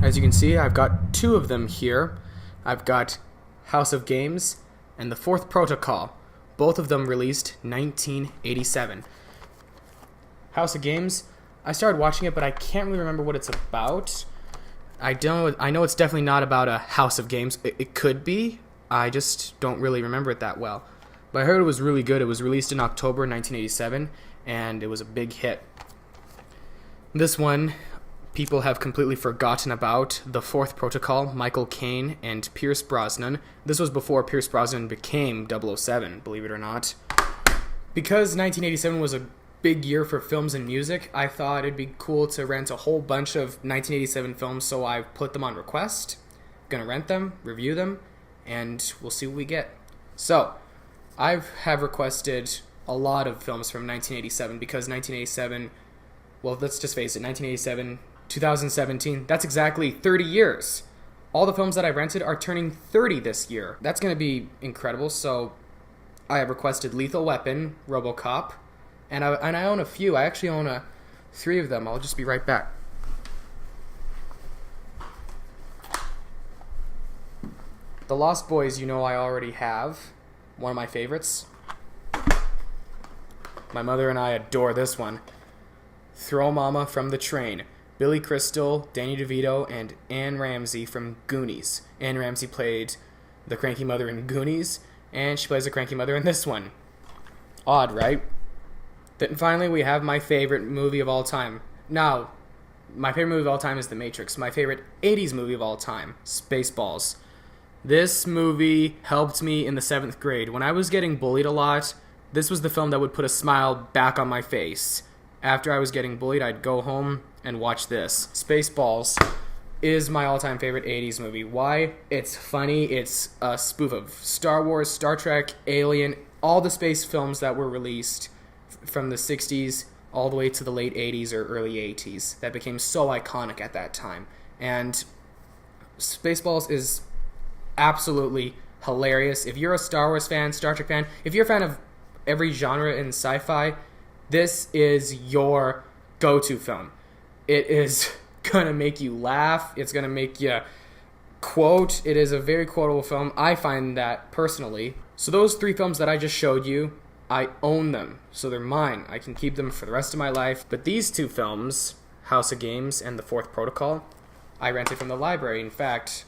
As you can see, I've got two of them here. I've got House of Games and The Fourth Protocol, both of them released 1987. House of Games, I started watching it, but I can't really remember what it's about. I know it's definitely not about a House of Games. It could be. I just don't really remember it that well. But I heard it was really good. It was released in October 1987, and it was a big hit. This one, people have completely forgotten about. The Fourth Protocol, Michael Caine and Pierce Brosnan. This was before Pierce Brosnan became 007, believe it or not. Because 1987 was a big year for films and music, I thought it'd be cool to rent a whole bunch of 1987 films, so I put them on request. Gonna rent them, review them, and we'll see what we get. So, I have requested a lot of films from 1987 because 1987, well, let's just face it, 1987, 2017, that's exactly 30 years. All the films that I rented are turning 30 this year. That's gonna be incredible, so I have requested Lethal Weapon, RoboCop, and I own a few. I actually own 3 of them. I'll just be right back. The Lost Boys, I already have. One of my favorites. My mother and I adore this one. Throw Mama from the Train. Billy Crystal, Danny DeVito, and Anne Ramsey from Goonies. Anne Ramsey played the cranky mother in Goonies, and she plays the cranky mother in this one. Odd, right? Then finally, we have my favorite movie of all time. Now, my favorite movie of all time is The Matrix. My favorite 80s movie of all time, Spaceballs. This movie helped me in the 7th grade. When I was getting bullied a lot, this was the film that would put a smile back on my face. After I was getting bullied, I'd go home and watch this. Spaceballs is my all-time favorite 80s movie. Why? It's funny. It's a spoof of Star Wars, Star Trek, Alien, all the space films that were released from the 60s all the way to the late 80s or early 80s that became so iconic at that time. And Spaceballs is absolutely hilarious. If you're a Star Wars fan, Star Trek fan, if you're a fan of every genre in sci-fi, this is your go-to film. It is gonna make you laugh. It's gonna make you quote. It is a very quotable film. I find that personally. So those 3 films that I just showed you, I own them, so they're mine. I can keep them for the rest of my life. But these 2 films, House of Games and The Fourth Protocol, I rented from the library. In fact,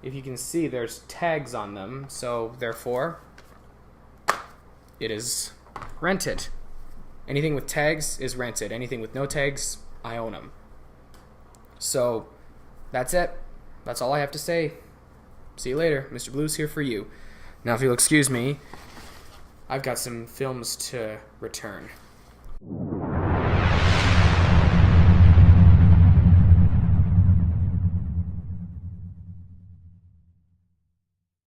if you can see, there's tags on them, so therefore, it is rented. Anything with tags is rented. Anything with no tags, I own them. So, that's it. That's all I have to say. See you later. Mr. Blue's here for you. Now, if you'll excuse me, I've got some films to return.